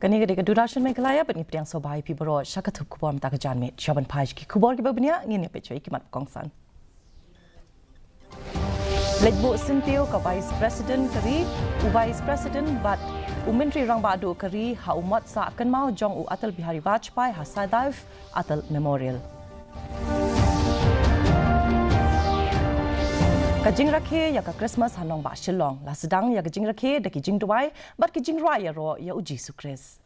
Kani ke durasyon Meghalaya bat ni pediang sobai pi baro syakatup kubor mata ke janmit syaban paj ki kubor ki babnya ngini pe choi kimat kongsan. Lejbu sintio ka Vice President kari Vice President bat Menteri rang badu kari ha umat sa akan mau jong u Atal Bihari Vajpayee ha sadaif Atal Memorial. Kajing rakhe ya ka Christmas hanong ba shilong la sedang ya kajing rakhe da kijing duai bat kijing raya ro ya uji sukres.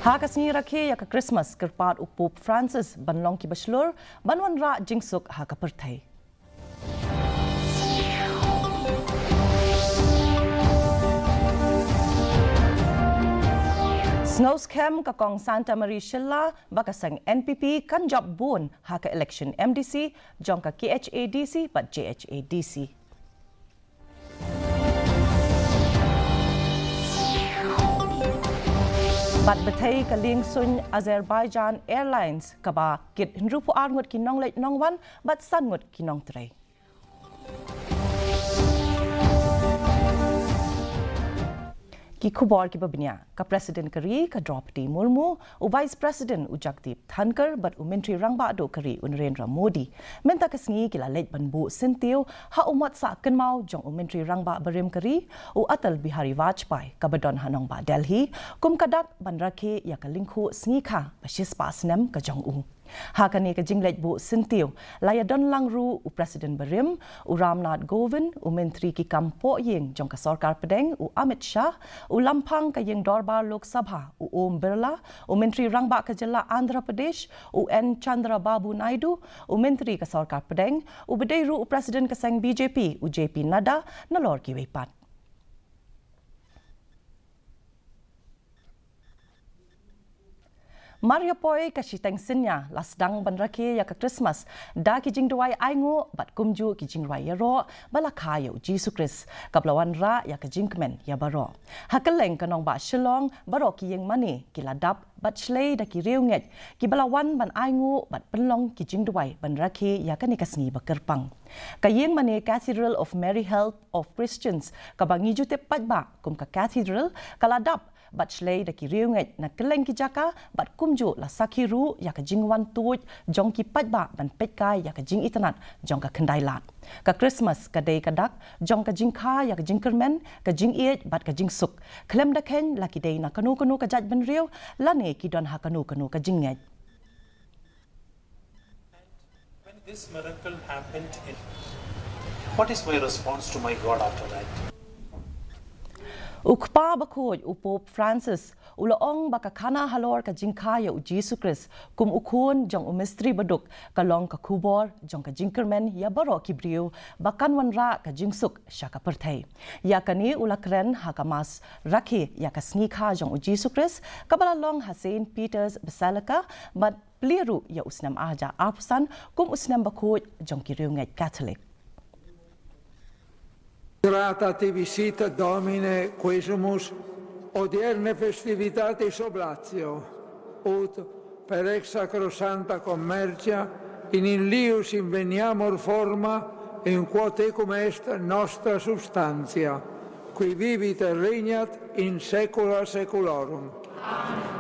Ha kasni rakhe ya ka Christmas kerpat u Pope Francis banlong ki baslur banwan ra jingsuk ha ka perthai. Snow scam ka kong Santa Maria Shilla bakasang NPP kan job bun ha ka election MDC jong ka KHADC but JHADC. Bat batai ka ling sun Azerbaijan Airlines ka ba kit hinrupu arngut kinong late nong wan bat sangut kinong tray. Ki kubor ki babnya ka President kari ka Draupadi Murmu u Vice President u Jagdeep Dhankar bat u Menteri rangba do kari u Narendra Modi menta kasngi kila late banbu sentiu ha umat sa kan mau jong u Menteri rangba barim kari u Atal Bihari Vajpayee ka badon hanong ba Delhi kum kadak banrake ya ka lingku sngi kha pasis pasnem ka jong u. Hakani ka jinglet bu sentiu laya don langru u President Barim u Ramnath Kovind u Menteri ki kampo yeng jong ka Sarkar Pedeng u Amit Shah u Lampang ka yeng Dorbar Lok Sabha u Om Birla u Menteri rangba ka Jilla Andhra Pradesh u N Chandra Babu Naidu u Menteri ka Sarkar Pedeng u Bedairu u President ka Sang BJP u JP Nadda nalor ki weipat. Maria Poi ka siteng sinya lasdang banrake ya ka Christmas da ki jingduai aingo bat kumju ki jingrai ro balakha ya Jesu Christ kablawan ra ya ka jingmen ya baro hakeleng kanong ba shilong baro ki yeng mani ki ladap bat shlei da ki reunget ki balawan ban aingo bat penlong ki jingduai banrake ya ka ni kasngi bakerpang ka yeng mani Cathedral of Mary Help of Christians ka bangi jute patba kum ka Cathedral ka ladap bat shlei da ki riunget na keleng ki jaka bat kumju la sakhiru ya ka jingwan tuj jong ki patba ban petkai ya ka jing itanat jong ka khandai lat ka Christmas ka dei ka dak jong ka jingkha ya ka jingkermen ka jing iet bat ka jing suk klem da ken la ki dei na kanu ka jaj ban riu la ne ki don ha kanu ka jinget. When this miracle happened, what is my response to my God after that? Ukpa bakoj u Pope Francis ulaong baka kana halor ka jingkaya u Jesu Christ kum ukun jong u mistri baduk kalong ka kubor jong ka jingkermen ya baro kibriu bakan wanra ka jingsuk syaka perthai ya kani ulakren hakamas rakhi ya ka sngikha jong u Jesu Christ kabalalong ha Saint Peter's Basilica bat pliru ya usnam aja arpusan kum usnam bakoj jong kiriu ngai Catholic. Grata ti visita Domine quesumus odierne festivitatis oblatio ut per ex sacrosanta commercia in lius inveniamur forma in quo tecum est nostra substantia qui vivit et regnat in saecula saeculorum. Amen.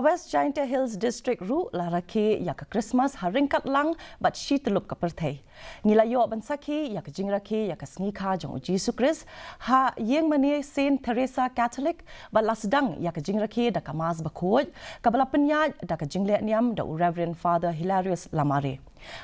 West Giant Hills District ru la rakhe ya ka Christmas haringkat lang bat shitelup ka perthai nilayo bansaki ya ka jingrakhe ya ka sngi jong Jesu Christ ha yeng mani Saint Teresa Catholic bat lasdang ya ka jingrakhe da ka mas bakhoj ka bala penyaj da ka jingle niam da Reverend Father Hilarious Lamare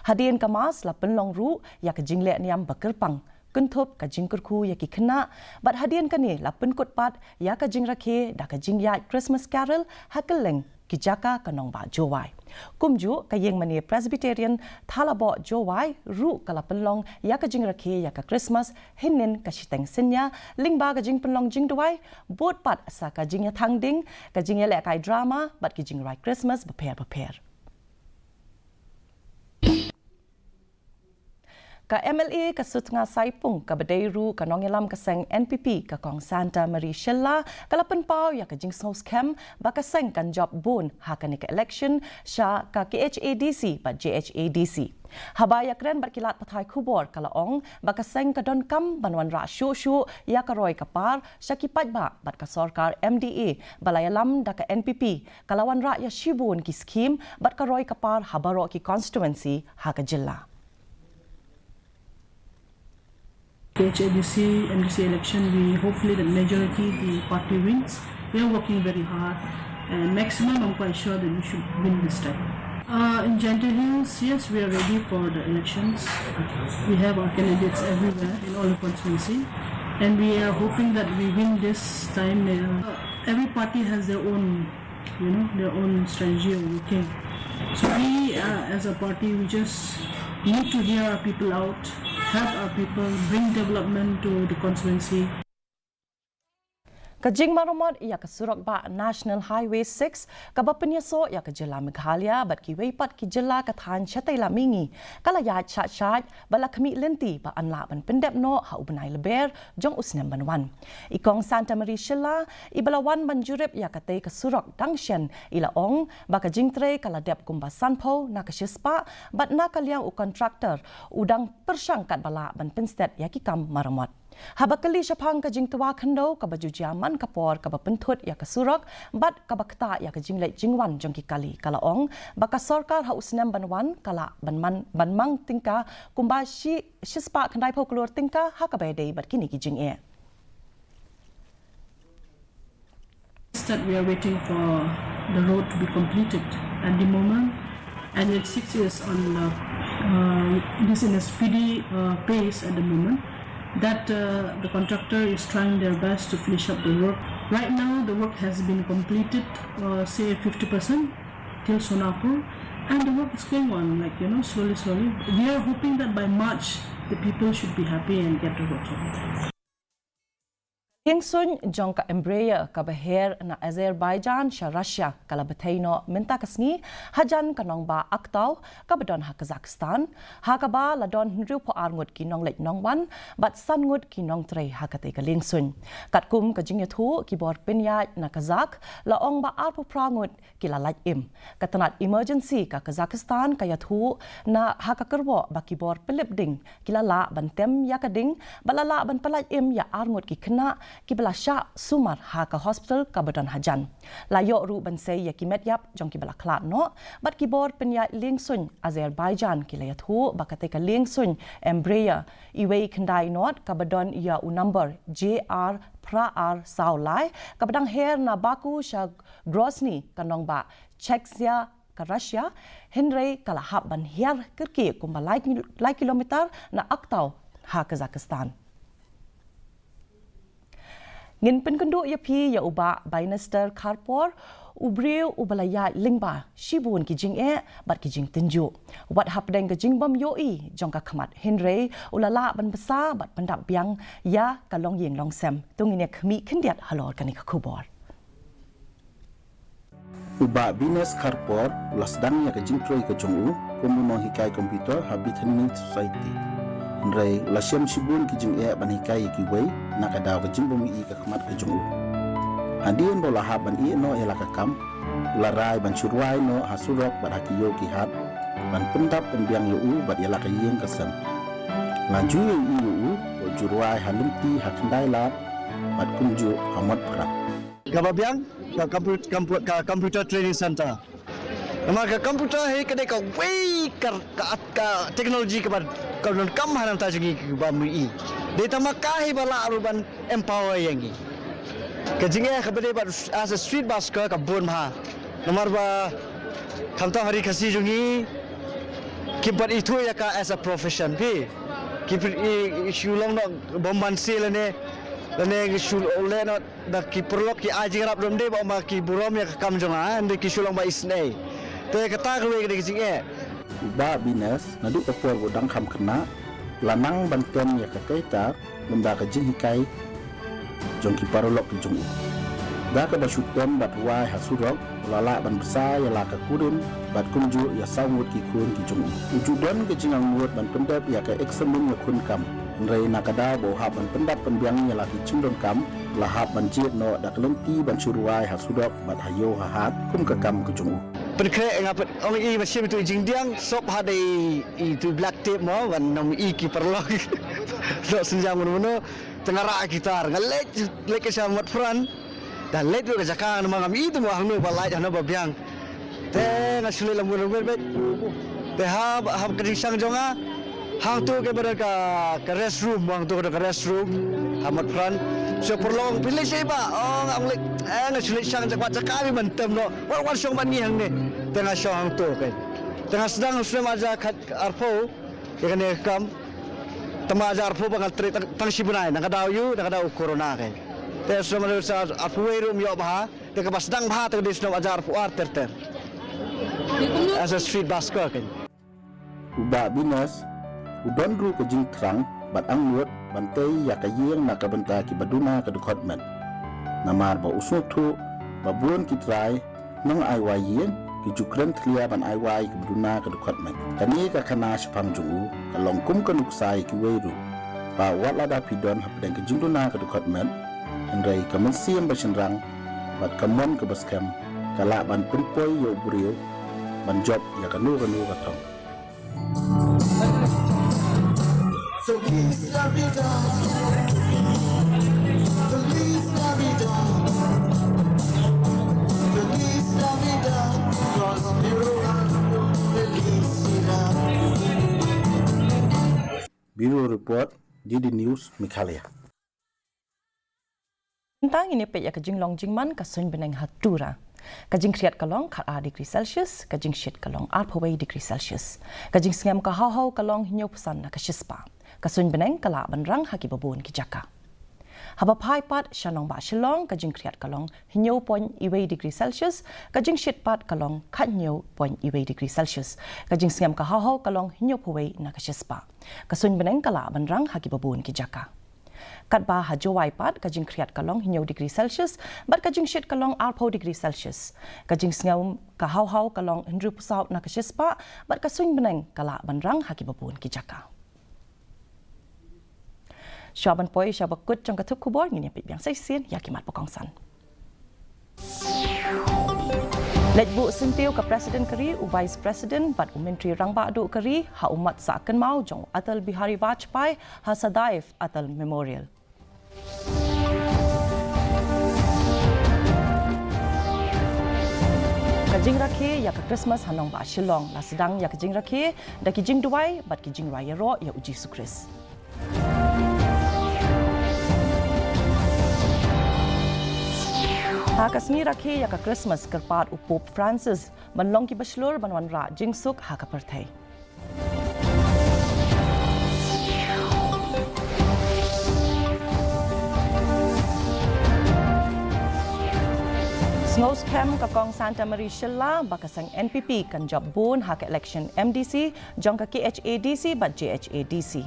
hadien ka mas la penlong ru ya ka jingle niam bakerpang kuntup ka jingkurku ya ki kena bat hadian kani la penkut pat ya ka jingrakhe da ka jingyat Christmas carol hakeleng ki jaka kanong ba jowai kumju ka yeng mani Presbyterian thalabo jowai ru kala penlong ya ka jingrakhe ya ka Christmas hinin ka siteng sinya lingba ka jing penlong jingduai bot pat sa ka jingya thangding ka jingya le kai drama bat ki jingrai Christmas prepare ka MLA ka sutnga saipung ka bedairu ka nongelam ka seng NPP ka kong Santa Maria Shella kalapan pau ya ka jingsnos kem ba ka seng kan job bun ha ka ni ka election sya ka KHADC ba JHADC. Habaya kren berkilat patai kubor kalaong ba ka seng ka don kam banwan ra syu ya ka roy ka par sya ki ba bat ka sarkar MDA balayalam da ka NPP kalawan ra ya shibun ki scheme bat ka roy ka par habaro ki constituency ha ka jilla. KHADC MDC election, we hopefully the majority the party wins. We are working very hard, and maximum I'm quite sure that we should win this time. In Gentle Hills, yes, we are ready for the elections. We have our candidates everywhere in all the constituency, and we are hoping that we win this time. Every party has their own, their own strategy of working. So we, as a party, we just need to hear our people out, help our people, bring development to the constituency. Kajing maromot ya ka surok ba National Highway 6 ka ba penyaso ya ka jela Meghalaya bat ki weipat ki jela ka than chatai la mingi kala ya chat bala kami lenti ba anla ban pendep no ha ubnai leber jong usnem banwan ikong Santa Maria Shella ibalawan ban jurep ya ka te ka surok dangshen ila ong ba ka jingtre kala dep kumba sanpo na ka shispa bat na kalyang u contractor udang persangkat bala ban penstet ya ki kam maromot. Habakali syapang ka jing tuwa kendo ka baju jaman kapor ka bapentut ya ka surak bat ka bakta ya ka jinglek jingwan jong ki kali kalaong baka sarkar ha usnem banwan kala banmang tingka kumba shispa kandai pho klor tingka ha ka bedei bat kini ki jing e. That we are waiting for the road to be completed at the moment, and it's 6 years on it is in a speedy pace at the moment. That the contractor is trying their best to finish up the work. Right now, the work has been completed, say 50% till Sonapur, and the work is going on, slowly. We are hoping that by March, the people should be happy and get the road sorted. Yengsun jong ka embraer ka beher na Azerbaijan sya Russia kala betaino minta kasni hajan kanong ba aktau ka bedon ha Kazakhstan ha ka ba ladon hru po arngut kinong lek nong wan bat sangut kinong tre ha ka te ka lengsun katkum ka jingya thu ki bor pinya na Kazakh la ong ba arpo prangut kila lak im katanat emergency ka Kazakhstan ka ya thu na ha ka kerbo ba ki bor pelip ding kila la ban tem ya ka ding balala ban palaj im ya arngut ki kena ki bala sya sumar ha ka hospital ka badan hajan layo ru ban sei ya ki met yap jong ki bala klat no bat ki bor penya lingsun Azerbaijan ki layat hu bakate ka lingsun embraer iwei kendai not ka badan ya u number JR pra saulai ka badang her na Baku sya Grozny kanong ba Chechnya ka Russia Henry kala hab ban hiar kirki kumba lai kilometer na aktau ha Kazakhstan. Ngin penkundu ya pi ya uba Binister Karpor ubriu ubalaya lingba shibun ki jing e bat ki jing tinju wat hapdeng ka jing bom yoi jong ka khamat Henry ulala ban besa bat pendap biang ya ka long yin long sem tungine khmi khindiat halor kani ka khubor uba Binister Karpor ulasdang ya ka jing troi ka jongu komuno hikai komputer habit hanin society Rai lasiam sibun ki jing e ban hikai ki wei nakadaw ka jing bumi i ka khamat ka jongu Hadian bola haban i no ela ka kam larai ban surwai no hasurok bat hakiyo ki hat ban pendap penbiang yo u bat ela ka yeng ka sam laju yo u o jurwai halimti hakndai lat bat kunju hamot prat kababiang ka computer training center nama ka computer he kade ka wei ka teknologi ka ban ka non kam hanam ta jigi ba mu i de tama ka he bala aruban empower yangi ka jinga ka bade ba as a street busker ka bon ma nomor ba khamta hari khasi jungi ki bat itu ya ka as a profession bi ki shulong no bomban selane lane shul ole no da ki prolog ki ajirap dom de ba ma ki burom ya kam jonga ande ki shulong ba isnei te kata ka we ke jinga ba Bines nadu ka por godang kham kena lanang bantuan ya ka kaita benda ka jing hikai jong ki parolok ki jong da ka ba syuton bat wai hasurok lala ban besar ya la ka kurin bat kumju ya sawut ki kun ki jung uju don ke jingang muat ban pendap ya ka eksemen ya kun kam rei nakada bo ha ban pendap penbiang ya la ki cingdon kam la ha ban jet no dak lenti ban suruai ha sudok bat hayo ha hat kum ka kam ke jung pen kre ngap ong i macam tu jingdiang sop ha dei itu black tape mo wan nom i ki perlok do senjang mono tengah rak gitar ngalek lek ke samat front dan let ke jakang nama kami itu mau hanu balai hanu babiang te ngasule lamun bet te ha keding sang jonga hang tu ke berka ke restroom bang tu ke restroom amat front so perlong pilih siapa oh ang lek ngasule sang jakwat kami mentem no wan song ban ni hang ni tengah song tu ke tengah sedang muslim aja arfo kene kam tama aja arfo bangal tang sibunai nak ada yu nak ada corona ke te semua arfuerum yo bah te pas dang bah te dis no ajar fu arter as a street basker kan uba binas udon ru ke jing krang bat ang nuat bantai ya ka yeng na ka benta ki baduna ka department namar ba usuk tu babun ki trai nang ai wa yen ki jukran clear ban ai wa ki baduna ka department kani ka kana spang jungu ka longkum ka nuksai ki weiru ba wat la da pidon hapdeng ke jingduna ka department Andai kaman siam basenrang, bat kamon ke baskem, kala ban penpoi yo buriu, ban job ya kanu katong. Feliz Navidad, Feliz Navidad, Feliz Navidad, prospero año, felicidad. Bureau Report, Didi News, Meghalaya. Tentang ini pek ya kajing long jingman kasun beneng hatura. Kajing kriat kalong kat degree Celsius, kajing shit kalong 4 degree Celsius. Kajing sengam ka hau kalong hinyo pesan na kashispa. Kasun beneng kala benrang haki babun ki jaka. Haba pai pat shanong ba shilong kajing kriat kalong hinyo point iwe degree Celsius, kajing shit pat kalong kat hinyo point iwe degree Celsius. Kajing sengam ka hau kalong hinyo pawai na kashispa. Kasun beneng kala benrang haki babun ki jaka. Kat ba hajawai pat kajing kriat kalong hinyo degree Celsius, bat kajing shit kalong 4 degree Celsius. Kajing sengau ka hau kalong hendru pusaut na kashispa, bat kasuing beneng kala banrang haki babun ki jaka. Syaban poi syabakut jong katup kubor ngini pip yang saisian yakimat pokongsan. Lejbu sentiu ke Presiden Keri u Vice President bat Menteri Rangba Aduk Keri ha umat saakan mau jong Atal Bihari Vajpayee ha Sadaif Atal Memorial. Kajing rakhe ya ke Christmas hanong ba Shillong la sedang ya kajing rakhe da kijing duai bat kijing raya ro ya uji sukris. Hakasmi rakhe ya ke Christmas kerpat u Pope Francis manlong ki baslur banwan ra jingsuk ha ka perthai. Snows Camp kakong Santa Maria Shilla bakasang NPP kan job bun hak election MDC jong ka KHADC bat JHADC.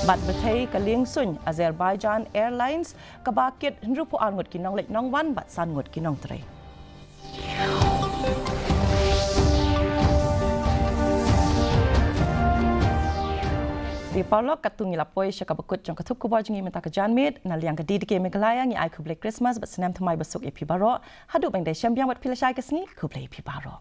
Bat betai kaling sun Azerbaijan Airlines kabakit henrupu angut kinong lek nong wan bat sangut kinong tray. Di Paulo katung ngilapoi syaka bekut jong katup kubor jengi minta kejanmit naliang ke di Meghalaya ngi ai kublai Christmas bat senam thumai besuk epi baro hadu bang dai syambiang bat pilasai kesngi kublai epi baro.